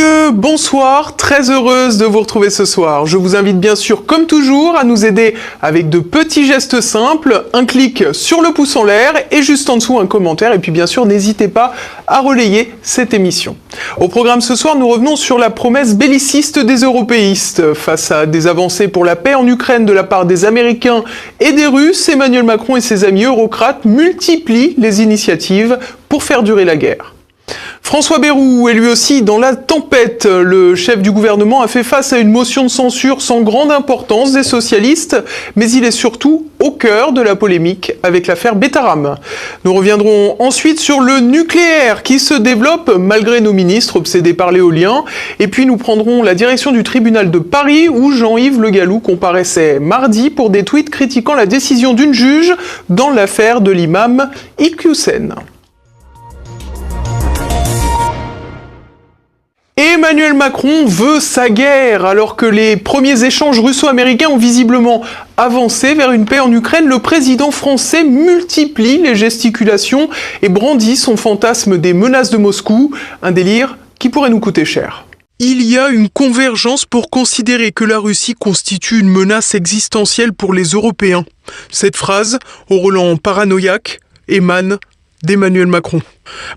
messieurs, bonsoir, très heureuse de vous retrouver ce soir. Je vous invite bien sûr, comme toujours, à nous aider avec de petits gestes simples, un clic sur le pouce en l'air et juste en dessous un commentaire. Et puis bien sûr, n'hésitez pas à relayer cette émission. Au programme ce soir, nous revenons sur la promesse belliciste des européistes. Face à des avancées pour la paix en Ukraine de la part des Américains et des Russes, Emmanuel Macron et ses amis eurocrates multiplient les initiatives pour faire durer la guerre. François Bayrou est lui aussi dans la tempête. Le chef du gouvernement a fait face à une motion de censure sans grande importance des socialistes, mais il est surtout au cœur de la polémique avec l'affaire Betaram. Nous reviendrons ensuite sur le nucléaire qui se développe malgré nos ministres obsédés par l'éolien. Et puis nous prendrons la direction du tribunal de Paris où Jean-Yves Le Gallou comparaissait mardi pour des tweets critiquant la décision d'une juge dans l'affaire de l'imam Iqiyoussen. Emmanuel Macron veut sa guerre. Alors que les premiers échanges russo-américains ont visiblement avancé vers une paix en Ukraine, le président français multiplie les gesticulations et brandit son fantasme des menaces de Moscou, un délire qui pourrait nous coûter cher. Il y a une convergence pour considérer que la Russie constitue une menace existentielle pour les Européens. Cette phrase, au relent paranoïaque, émane d'Emmanuel Macron.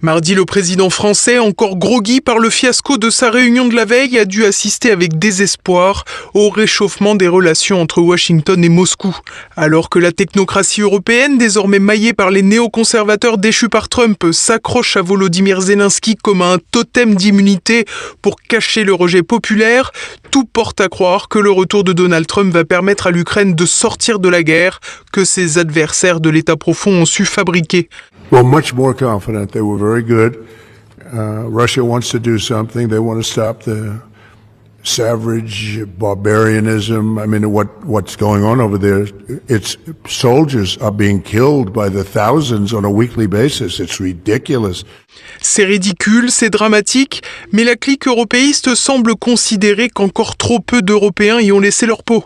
Mardi, le président français, encore groggy par le fiasco de sa réunion de la veille, a dû assister avec désespoir au réchauffement des relations entre Washington et Moscou. Alors que la technocratie européenne, désormais maillée par les néoconservateurs déchus par Trump, s'accroche à Volodymyr Zelensky comme à un totem d'immunité pour cacher le rejet populaire, tout porte à croire que le retour de Donald Trump va permettre à l'Ukraine de sortir de la guerre que ses adversaires de l'État profond ont su fabriquer. Well, much more confident. They were very good. Russia wants to do something. They want to stop the savage barbarianism. I mean, what's going on over there? Its soldiers are being killed by the thousands on a weekly basis. It's ridiculous. C'est ridicule, c'est dramatique, mais la clique européiste semble considérer qu'encore trop peu d'Européens y ont laissé leur peau.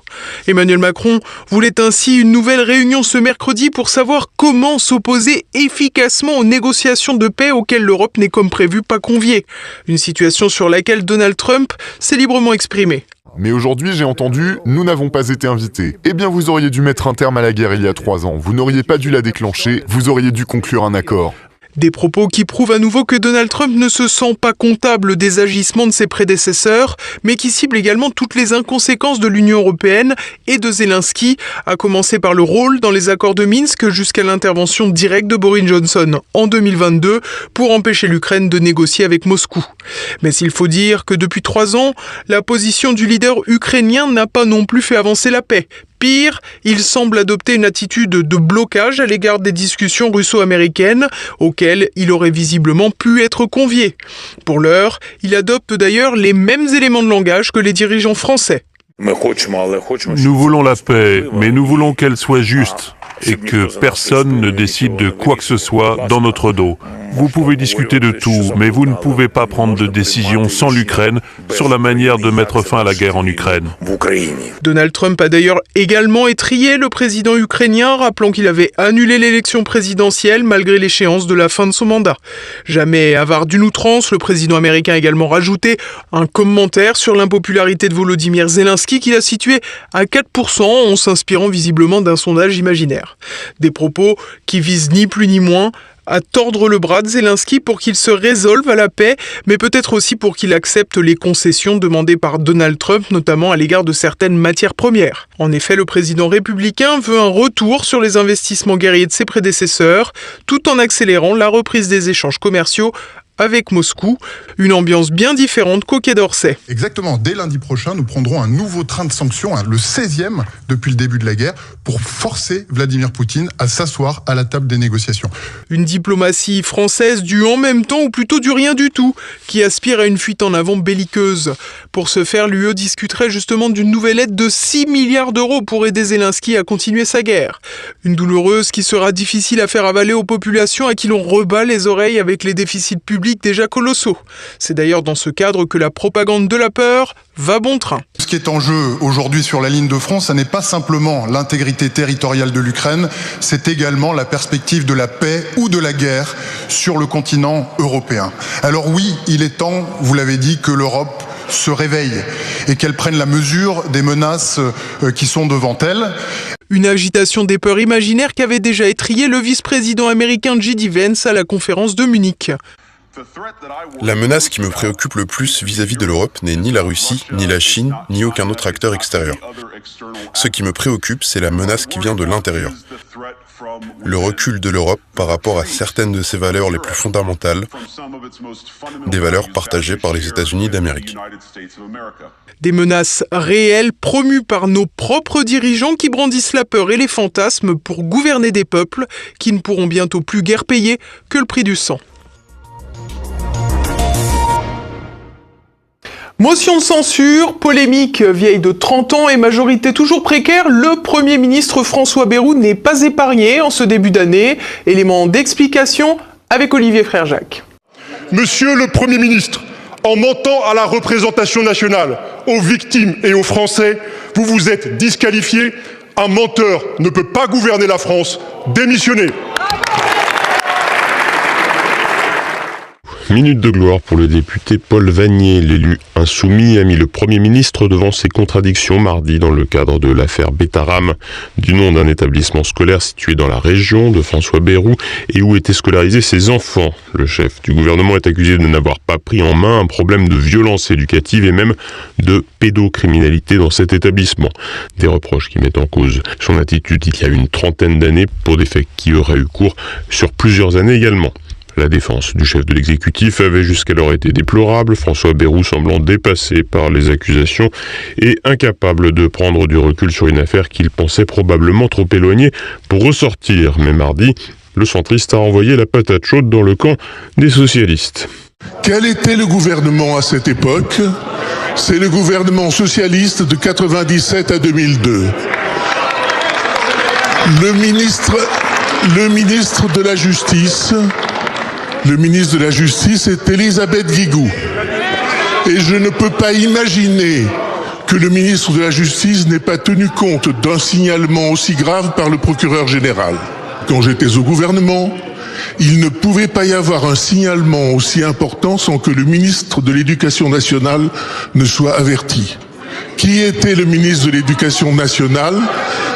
Emmanuel Macron voulait ainsi une nouvelle réunion ce mercredi pour savoir comment s'opposer efficacement aux négociations de paix auxquelles l'Europe n'est comme prévu pas conviée. Une situation sur laquelle Donald Trump s'est librement exprimé. Mais aujourd'hui, j'ai entendu « Nous n'avons pas été invités ». Eh bien, vous auriez dû mettre un terme à la guerre il y a 3 ans. Vous n'auriez pas dû la déclencher, vous auriez dû conclure un accord. Des propos qui prouvent à nouveau que Donald Trump ne se sent pas comptable des agissements de ses prédécesseurs, mais qui cible également toutes les inconséquences de l'Union européenne et de Zelensky, à commencer par le rôle dans les accords de Minsk jusqu'à l'intervention directe de Boris Johnson en 2022 pour empêcher l'Ukraine de négocier avec Moscou. Mais il faut dire que depuis 3 ans, la position du leader ukrainien n'a pas non plus fait avancer la paix. Pire, il semble adopter une attitude de blocage à l'égard des discussions russo-américaines, auxquelles il aurait visiblement pu être convié. Pour l'heure, il adopte d'ailleurs les mêmes éléments de langage que les dirigeants français. Nous voulons la paix, mais nous voulons qu'elle soit juste et que personne ne décide de quoi que ce soit dans notre dos. Vous pouvez discuter de tout, mais vous ne pouvez pas prendre de décision sans l'Ukraine sur la manière de mettre fin à la guerre en Ukraine. Donald Trump a d'ailleurs également étrillé le président ukrainien, rappelant qu'il avait annulé l'élection présidentielle malgré l'échéance de la fin de son mandat. Jamais avare d'une outrance, le président américain a également rajouté un commentaire sur l'impopularité de Volodymyr Zelensky qu'il a situé à 4% en s'inspirant visiblement d'un sondage imaginaire. Des propos qui visent ni plus ni moins à tordre le bras de Zelensky pour qu'il se résolve à la paix, mais peut-être aussi pour qu'il accepte les concessions demandées par Donald Trump, notamment à l'égard de certaines matières premières. En effet, le président républicain veut un retour sur les investissements guerriers de ses prédécesseurs, tout en accélérant la reprise des échanges commerciaux avec Moscou, une ambiance bien différente qu'au Quai d'Orsay. Exactement, dès lundi prochain, nous prendrons un nouveau train de sanctions, le 16e depuis le début de la guerre, pour forcer Vladimir Poutine à s'asseoir à la table des négociations. Une diplomatie française du en même temps, ou plutôt du rien du tout, qui aspire à une fuite en avant belliqueuse. Pour ce faire, l'UE discuterait justement d'une nouvelle aide de 6 milliards d'euros pour aider Zelensky à continuer sa guerre. Une douloureuse qui sera difficile à faire avaler aux populations à qui l'on rebat les oreilles avec les déficits publics publics déjà colossaux. C'est d'ailleurs dans ce cadre que la propagande de la peur va bon train. Ce qui est en jeu aujourd'hui sur la ligne de front, ça n'est pas simplement l'intégrité territoriale de l'Ukraine, c'est également la perspective de la paix ou de la guerre sur le continent européen. Alors oui, il est temps, vous l'avez dit, que l'Europe se réveille et qu'elle prenne la mesure des menaces qui sont devant elle. Une agitation des peurs imaginaires qu'avait déjà étrillé le vice-président américain J.D. Vance à la conférence de Munich. La menace qui me préoccupe le plus vis-à-vis de l'Europe n'est ni la Russie, ni la Chine, ni aucun autre acteur extérieur. Ce qui me préoccupe, c'est la menace qui vient de l'intérieur. Le recul de l'Europe par rapport à certaines de ses valeurs les plus fondamentales, des valeurs partagées par les États-Unis d'Amérique. Des menaces réelles promues par nos propres dirigeants qui brandissent la peur et les fantasmes pour gouverner des peuples qui ne pourront bientôt plus guère payer que le prix du sang. Motion de censure, polémique vieille de 30 ans et majorité toujours précaire, le Premier ministre François Bayrou n'est pas épargné en ce début d'année. Élément d'explication avec Olivier Frère-Jacques. Monsieur le Premier ministre, en mentant à la représentation nationale, aux victimes et aux Français, vous vous êtes disqualifié. Un menteur ne peut pas gouverner la France. Démissionnez. Minute de gloire pour le député Paul Vannier. L'élu insoumis a mis le Premier ministre devant ses contradictions mardi dans le cadre de l'affaire Betaram, du nom d'un établissement scolaire situé dans la région de François Bayrou et où étaient scolarisés ses enfants. Le chef du gouvernement est accusé de n'avoir pas pris en main un problème de violence éducative et même de pédocriminalité dans cet établissement. Des reproches qui mettent en cause son attitude il y a une trentaine d'années pour des faits qui auraient eu cours sur plusieurs années également. La défense du chef de l'exécutif avait jusqu'alors été déplorable, François Bayrou semblant dépassé par les accusations et incapable de prendre du recul sur une affaire qu'il pensait probablement trop éloignée pour ressortir. Mais mardi, le centriste a renvoyé la patate chaude dans le camp des socialistes. Quel était le gouvernement à cette époque ? C'est le gouvernement socialiste de 1997 à 2002. Le ministre de la Justice... Le ministre de la Justice est Elisabeth Guigou. Et je ne peux pas imaginer que le ministre de la Justice n'ait pas tenu compte d'un signalement aussi grave par le procureur général. Quand j'étais au gouvernement, il ne pouvait pas y avoir un signalement aussi important sans que le ministre de l'Éducation nationale ne soit averti. Qui était le ministre de l'Éducation nationale ?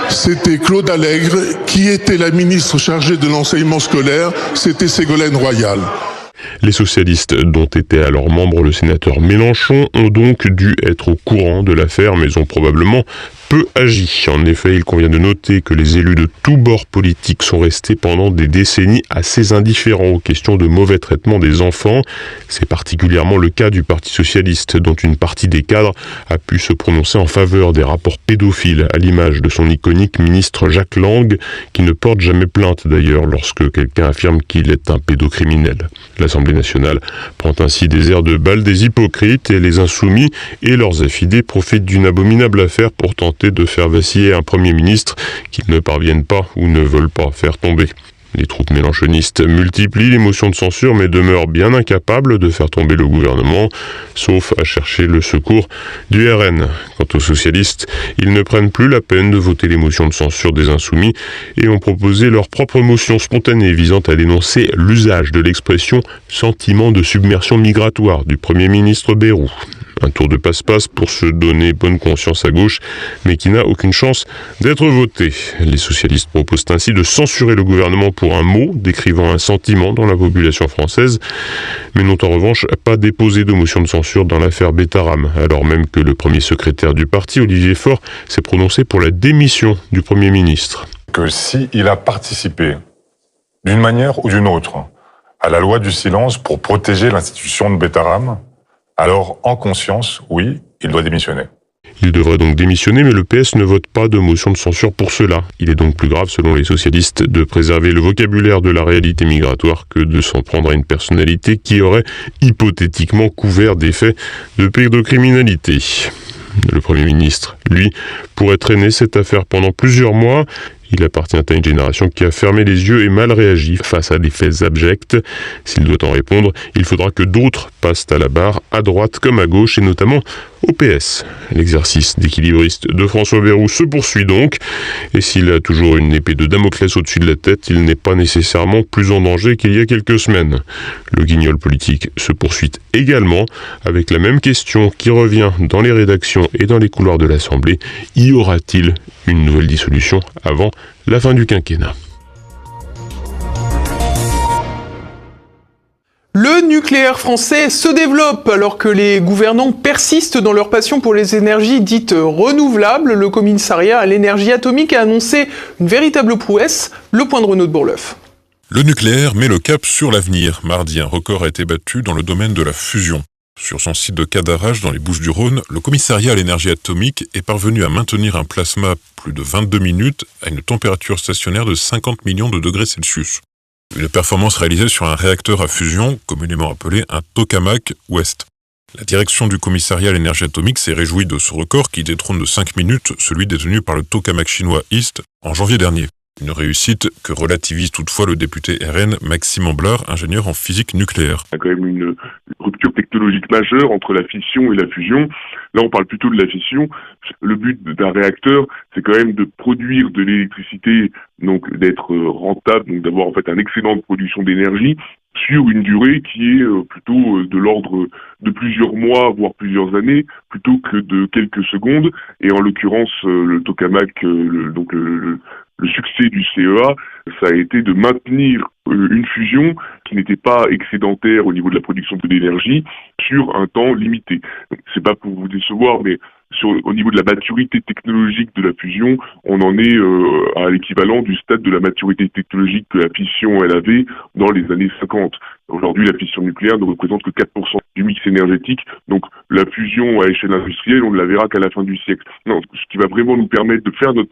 C'était Claude Allègre. Qui était la ministre chargée de l'enseignement scolaire ? C'était Ségolène Royal. Les socialistes, dont était alors membre le sénateur Mélenchon, ont donc dû être au courant de l'affaire, mais ont probablement peu agi. En effet, il convient de noter que les élus de tous bords politiques sont restés pendant des décennies assez indifférents aux questions de mauvais traitement des enfants. C'est particulièrement le cas du Parti socialiste, dont une partie des cadres a pu se prononcer en faveur des rapports pédophiles, à l'image de son iconique ministre Jacques Lang, qui ne porte jamais plainte d'ailleurs lorsque quelqu'un affirme qu'il est un pédocriminel. L'Assemblée nationale prend ainsi des airs de bal des hypocrites et les insoumis et leurs affidés profitent d'une abominable affaire pour tenter de faire vaciller un Premier ministre qu'ils ne parviennent pas ou ne veulent pas faire tomber. Les troupes mélenchonistes multiplient les motions de censure mais demeurent bien incapables de faire tomber le gouvernement, sauf à chercher le secours du RN. Quant aux socialistes, ils ne prennent plus la peine de voter les motions de censure des insoumis et ont proposé leur propre motion spontanée visant à dénoncer l'usage de l'expression « sentiment de submersion migratoire » du Premier ministre Bayrou. Un tour de passe-passe pour se donner bonne conscience à gauche, mais qui n'a aucune chance d'être voté. Les socialistes proposent ainsi de censurer le gouvernement pour un mot décrivant un sentiment dans la population française, mais n'ont en revanche pas déposé de motion de censure dans l'affaire Betaram, alors même que le premier secrétaire du parti, Olivier Faure, s'est prononcé pour la démission du Premier ministre. Que s'il a participé, d'une manière ou d'une autre, à la loi du silence pour protéger l'institution de Betaram, alors, en conscience, oui, il doit démissionner. Il devrait donc démissionner, mais le PS ne vote pas de motion de censure pour cela. Il est donc plus grave, selon les socialistes, de préserver le vocabulaire de la réalité migratoire que de s'en prendre à une personnalité qui aurait hypothétiquement couvert des faits de pédocriminalité. Le Premier ministre, lui, pourrait traîner cette affaire pendant plusieurs mois. Il appartient à une génération qui a fermé les yeux et mal réagi face à des faits abjects. S'il doit en répondre, il faudra que d'autres passent à la barre, à droite comme à gauche, et notamment au PS. L'exercice d'équilibriste de François Bayrou se poursuit donc, et s'il a toujours une épée de Damoclès au-dessus de la tête, il n'est pas nécessairement plus en danger qu'il y a quelques semaines. Le guignol politique se poursuit également, avec la même question qui revient dans les rédactions et dans les couloirs de l'Assemblée. Y aura-t-il une nouvelle dissolution avant la fin du quinquennat ? Le nucléaire français se développe alors que les gouvernants persistent dans leur passion pour les énergies dites renouvelables. Le commissariat à l'énergie atomique a annoncé une véritable prouesse, le point de Renaud de Bourleuf. Le nucléaire met le cap sur l'avenir. Mardi, un record a été battu dans le domaine de la fusion. Sur son site de Cadarache, dans les Bouches-du-Rhône, le commissariat à l'énergie atomique est parvenu à maintenir un plasma plus de 22 minutes à une température stationnaire de 50 millions de degrés Celsius. Une performance réalisée sur un réacteur à fusion, communément appelé un tokamak ouest. La direction du commissariat à l'énergie atomique s'est réjouie de ce record qui détrône de 5 minutes celui détenu par le tokamak chinois East en janvier dernier. Une réussite que relativise toutefois le député RN Maxime Amblard, ingénieur en physique nucléaire. Il y a quand même une rupture technologique majeure entre la fission et la fusion. Là, on parle plutôt de la fission. Le but d'un réacteur, c'est quand même de produire de l'électricité, donc d'être rentable, donc d'avoir en fait un excédent de production d'énergie sur une durée qui est plutôt de l'ordre de plusieurs mois, voire plusieurs années, plutôt que de quelques secondes. Et en l'occurrence, le tokamak, le succès du CEA, ça a été de maintenir une fusion qui n'était pas excédentaire au niveau de la production de l'énergie sur un temps limité. C'est pas pour vous décevoir, mais au niveau de la maturité technologique de la fusion, on en est à l'équivalent du stade de la maturité technologique que la fission elle avait dans les années 50. Aujourd'hui, la fission nucléaire ne représente que 4% du mix énergétique, donc la fusion à échelle industrielle, on ne la verra qu'à la fin du siècle. Non, ce qui va vraiment nous permettre de faire notre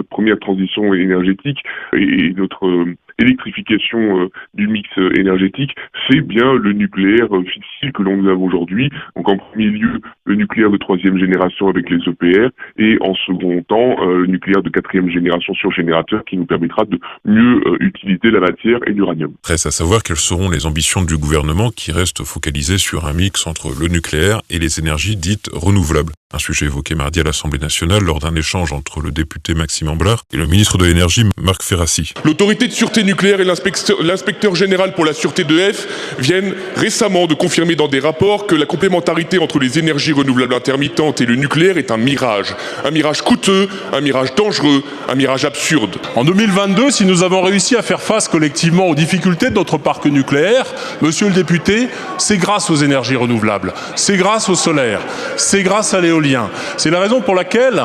première transition énergétique et notre électrification du mix énergétique, c'est bien le nucléaire fissile que l'on a aujourd'hui. Donc en premier lieu, le nucléaire de 3e génération avec les EPR et en second temps, le nucléaire de 4e génération sur générateur qui nous permettra de mieux utiliser la matière et l'uranium. Reste à savoir quelles seront les ambitions du gouvernement qui reste focalisé sur un mix entre le nucléaire et les énergies dites renouvelables. Un sujet évoqué mardi à l'Assemblée nationale lors d'un échange entre le député Maxime Amblard et le ministre de l'Énergie Marc Ferrassi. L'autorité de sûreté nucléaire et l'inspecteur général pour la sûreté d'EDF viennent récemment de confirmer dans des rapports que la complémentarité entre les énergies renouvelables intermittentes et le nucléaire est un mirage. Un mirage coûteux, un mirage dangereux, un mirage absurde. En 2022, si nous avons réussi à faire face collectivement aux difficultés de notre parc nucléaire, monsieur le député, c'est grâce aux énergies renouvelables, c'est grâce au solaire, c'est grâce à l'éolien. C'est la raison pour laquelle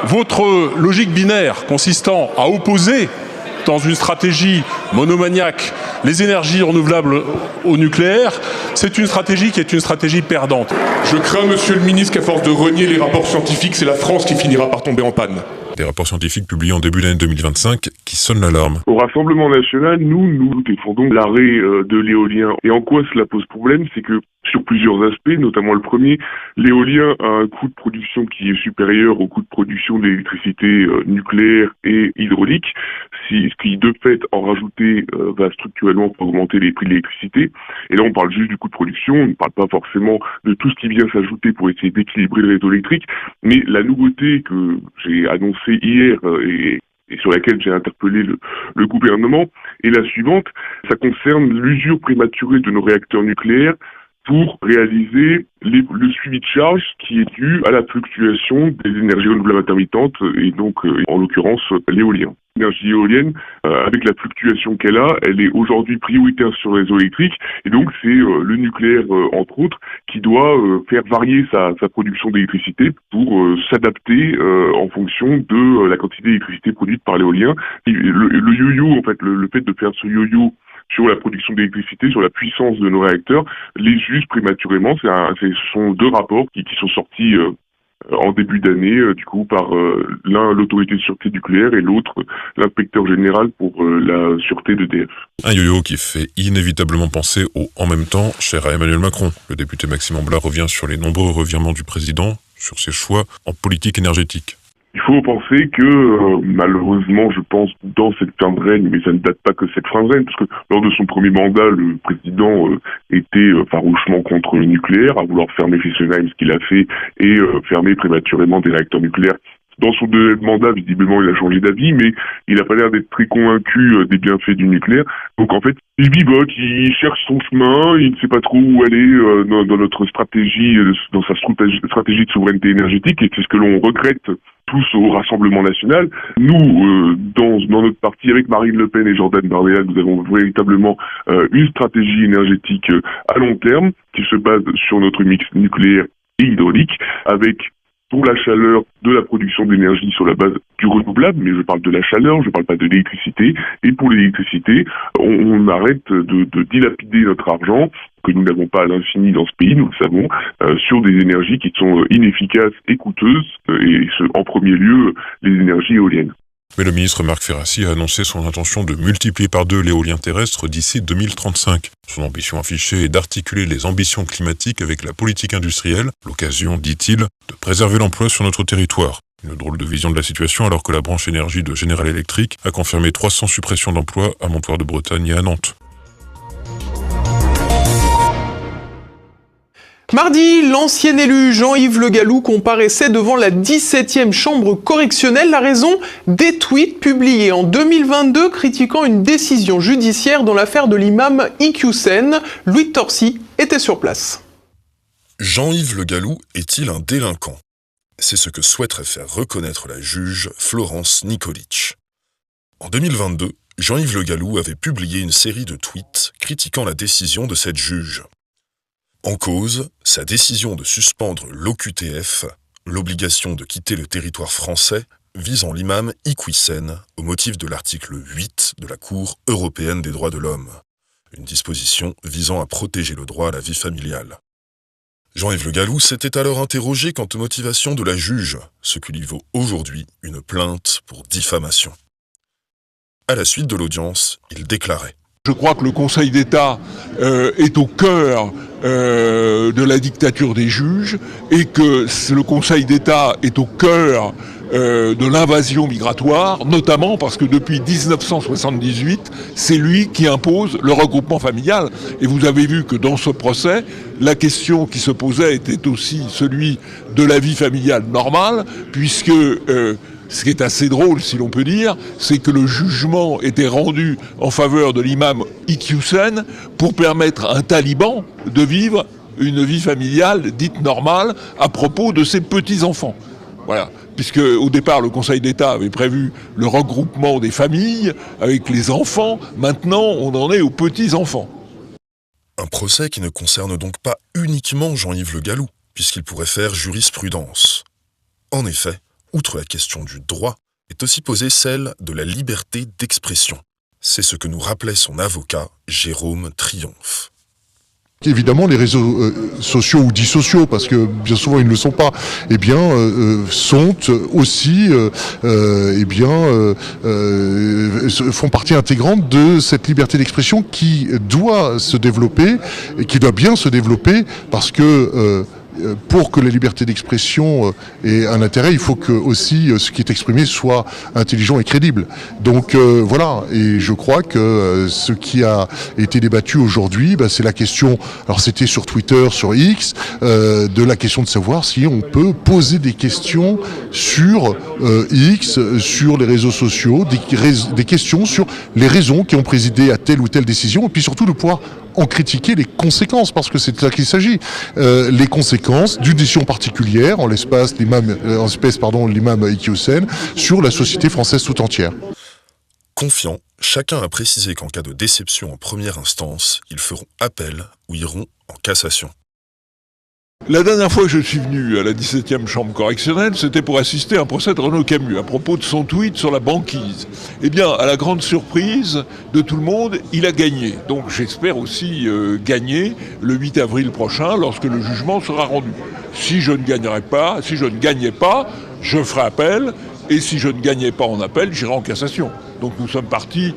votre logique binaire consistant à opposer dans une stratégie monomaniaque les énergies renouvelables au nucléaire, c'est une stratégie qui est une stratégie perdante. Je crains, monsieur le ministre, qu'à force de renier les rapports scientifiques, c'est la France qui finira par tomber en panne. Des rapports scientifiques publiés en début d'année 2025 qui sonnent l'alarme. Au Rassemblement national, nous défendons l'arrêt de l'éolien. Et en quoi cela pose problème, c'est que sur plusieurs aspects, notamment le premier, l'éolien a un coût de production qui est supérieur au coût de production d'électricité nucléaire et hydraulique, ce qui de fait en rajouter va structurellement augmenter les prix de l'électricité. Et là on parle juste du coût de production, on ne parle pas forcément de tout ce qui vient s'ajouter pour essayer d'équilibrer le réseau électrique, mais la nouveauté que j'ai annoncée hier et sur laquelle j'ai interpellé le gouvernement est la suivante. Ça concerne l'usure prématurée de nos réacteurs nucléaires pour réaliser le suivi de charge qui est dû à la fluctuation des énergies renouvelables intermittentes et donc en l'occurrence l'éolien. L'énergie éolienne, avec la fluctuation qu'elle a, elle est aujourd'hui prioritaire sur le réseau électrique et donc c'est le nucléaire entre autres qui doit faire varier sa production d'électricité pour s'adapter en fonction de la quantité d'électricité produite par l'éolien. Le yo-yo, en fait, le fait de faire ce yo-yo sur la production d'électricité, sur la puissance de nos réacteurs, les use prématurément. Ce sont deux rapports qui sont sortis en début d'année, du coup, par l'un l'autorité de sûreté nucléaire et l'autre l'inspecteur général pour la sûreté d'EDF. Un yo-yo qui fait inévitablement penser au « en même temps » cher à Emmanuel Macron. Le député Maxime Amblard revient sur les nombreux revirements du président, sur ses choix en politique énergétique. Il faut penser que, malheureusement, je pense, dans cette fin de règne, mais ça ne date pas que cette fin de règne, parce que lors de son premier mandat, le président était farouchement contre le nucléaire, à vouloir fermer Fessenheim, ce qu'il a fait, et fermer prématurément des réacteurs nucléaires. Dans son deuxième mandat, visiblement, il a changé d'avis, mais il n'a pas l'air d'être très convaincu des bienfaits du nucléaire. Donc en fait, il vivote, il cherche son chemin, il ne sait pas trop où aller dans notre stratégie, dans sa stratégie de souveraineté énergétique, et c'est ce que l'on regrette tous au Rassemblement national. Nous, dans notre parti, avec Marine Le Pen et Jordan Bardella, nous avons véritablement une stratégie énergétique à long terme qui se base sur notre mix nucléaire et hydraulique, avec pour la chaleur, de la production d'énergie sur la base du renouvelable, mais je parle de la chaleur, je ne parle pas de l'électricité. Et pour l'électricité, on arrête de dilapider notre argent, que nous n'avons pas à l'infini dans ce pays, nous le savons, sur des énergies qui sont inefficaces et coûteuses, et en premier lieu, les énergies éoliennes. Mais le ministre Marc Ferracci a annoncé son intention de multiplier par 2 l'éolien terrestre d'ici 2035. Son ambition affichée est d'articuler les ambitions climatiques avec la politique industrielle, l'occasion, dit-il, de préserver l'emploi sur notre territoire. Une drôle de vision de la situation alors que la branche énergie de General Electric a confirmé 300 suppressions d'emplois à Montoire de Bretagne et à Nantes. Mardi, l'ancien élu Jean-Yves Le Gallou comparaissait devant la 17e chambre correctionnelle. La raison, des tweets publiés en 2022 critiquant une décision judiciaire dans l'affaire de l'imam Iqiyoussen. Louis Torcy était sur place. Jean-Yves Le Gallou est-il un délinquant ? C'est ce que souhaiterait faire reconnaître la juge Florence Nikolic. En 2022, Jean-Yves Le Gallou avait publié une série de tweets critiquant la décision de cette juge. En cause, sa décision de suspendre l'OQTF, l'obligation de quitter le territoire français, visant l'imam Iqiyoussen au motif de l'article 8 de la Cour européenne des droits de l'homme, une disposition visant à protéger le droit à la vie familiale. Jean-Yves Le Gallou s'était alors interrogé quant aux motivations de la juge, ce qui lui vaut aujourd'hui une plainte pour diffamation. À la suite de l'audience, il déclarait: Je crois que le Conseil d'État est au cœur de la dictature des juges et que le Conseil d'État est au cœur de l'invasion migratoire, notamment parce que depuis 1978, c'est lui qui impose le regroupement familial. Et vous avez vu que dans ce procès, la question qui se posait était aussi celui de la vie familiale normale, puisque ce qui est assez drôle, si l'on peut dire, c'est que le jugement était rendu en faveur de l'imam Iqiyoussen pour permettre à un taliban de vivre une vie familiale dite normale à propos de ses petits-enfants. Voilà. Puisque au départ, le Conseil d'État avait prévu le regroupement des familles avec les enfants. Maintenant, on en est aux petits-enfants. Un procès qui ne concerne donc pas uniquement Jean-Yves Le Gallou, puisqu'il pourrait faire jurisprudence. En effet, outre la question du droit, est aussi posée celle de la liberté d'expression. C'est ce que nous rappelait son avocat, Jérôme Triomphe. Évidemment, les réseaux sociaux ou dits sociaux, parce que bien souvent ils ne le sont pas, sont aussi, font partie intégrante de cette liberté d'expression qui doit se développer et qui doit bien se développer, parce que pour que la liberté d'expression ait un intérêt, il faut que aussi ce qui est exprimé soit intelligent et crédible. Donc voilà, et je crois que ce qui a été débattu aujourd'hui, c'est la question, alors c'était sur Twitter, sur X, de la question de savoir si on peut poser des questions sur X, sur les réseaux sociaux, des questions sur les raisons qui ont présidé à telle ou telle décision, et puis surtout de pouvoir en critiquer les conséquences, parce que c'est de ça qu'il s'agit. Les conséquences d'une décision particulière, en l'espèce l'imam Iqiyoussen, sur la société française tout entière. Confiant, chacun a précisé qu'en cas de déception en première instance, ils feront appel ou iront en cassation. La dernière fois que je suis venu à la 17e chambre correctionnelle, c'était pour assister à un procès de Renaud Camus à propos de son tweet sur la banquise. Eh bien, à la grande surprise de tout le monde, il a gagné. Donc j'espère aussi gagner le 8 avril prochain lorsque le jugement sera rendu. Si je ne gagnais pas, je ferai appel, et si je ne gagnais pas en appel, j'irai en cassation. Donc nous sommes partis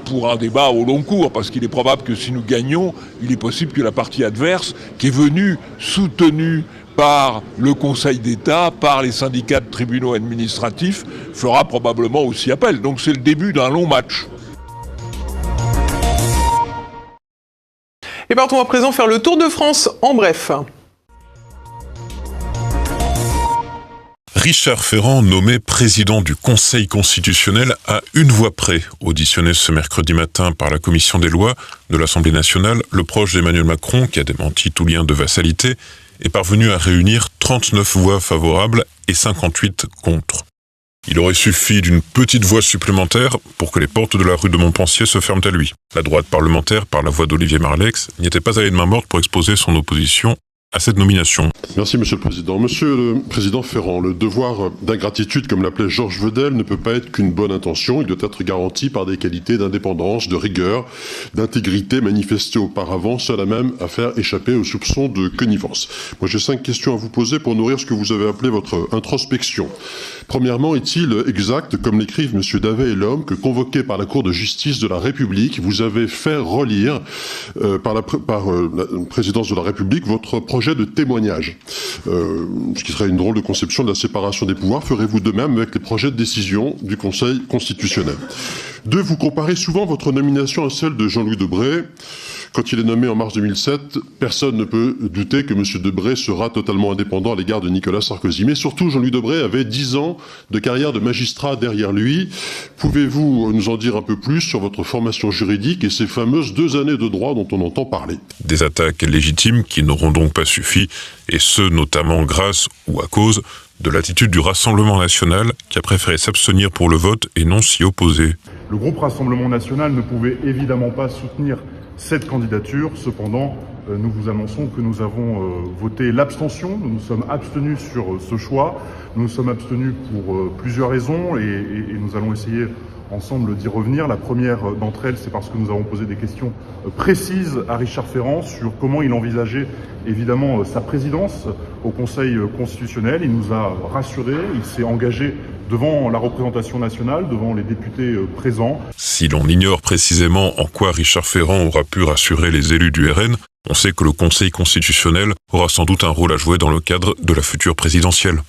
pour un débat au long cours, parce qu'il est probable que si nous gagnons, il est possible que la partie adverse, qui est venue soutenue par le Conseil d'État, par les syndicats de tribunaux administratifs, fera probablement aussi appel. Donc c'est le début d'un long match. Et partons à présent faire le tour de France en bref. Richard Ferrand, nommé président du Conseil constitutionnel à une voix près. Auditionné ce mercredi matin par la commission des lois de l'Assemblée nationale, le proche d'Emmanuel Macron, qui a démenti tout lien de vassalité, est parvenu à réunir 39 voix favorables et 58 contre. Il aurait suffi d'une petite voix supplémentaire pour que les portes de la rue de Montpensier se ferment à lui. La droite parlementaire, par la voix d'Olivier Marleix, n'y était pas allée de main morte pour exposer son opposition à cette nomination. Merci Monsieur le Président. Monsieur le Président Ferrand, le devoir d'ingratitude, comme l'appelait Georges Vedel, ne peut pas être qu'une bonne intention. Il doit être garanti par des qualités d'indépendance, de rigueur, d'intégrité manifestées auparavant, seul à même à faire échapper aux soupçons de connivence. Moi j'ai 5 questions à vous poser pour nourrir ce que vous avez appelé votre introspection. Premièrement, est-il exact, comme l'écrivent M. Davet et l'homme, que convoqué par la Cour de justice de la République, vous avez fait relire par la présidence de la République votre projet de témoignage, ce qui serait une drôle de conception de la séparation des pouvoirs. Ferez-vous de même avec les projets de décision du Conseil constitutionnel? 2. Vous comparez souvent votre nomination à celle de Jean-Louis Debré. Quand il est nommé en mars 2007, personne ne peut douter que M. Debré sera totalement indépendant à l'égard de Nicolas Sarkozy. Mais surtout, Jean-Louis Debré avait 10 ans de carrière de magistrat derrière lui. Pouvez-vous nous en dire un peu plus sur votre formation juridique et ces fameuses 2 années de droit dont on entend parler? Des attaques légitimes qui n'auront donc pas suffi, et ce notamment grâce ou à cause de l'attitude du Rassemblement national qui a préféré s'abstenir pour le vote et non s'y opposer. Le groupe Rassemblement national ne pouvait évidemment pas soutenir cette candidature. Cependant, nous vous annonçons que nous avons voté l'abstention. Nous nous sommes abstenus sur ce choix. Nous nous sommes abstenus pour plusieurs raisons et nous allons essayer ensemble d'y revenir. La première d'entre elles, c'est parce que nous avons posé des questions précises à Richard Ferrand sur comment il envisageait évidemment sa présidence au Conseil constitutionnel. Il nous a rassurés, il s'est engagé devant la représentation nationale, devant les députés présents. Si l'on ignore précisément en quoi Richard Ferrand aura pu rassurer les élus du RN, on sait que le Conseil constitutionnel aura sans doute un rôle à jouer dans le cadre de la future présidentielle.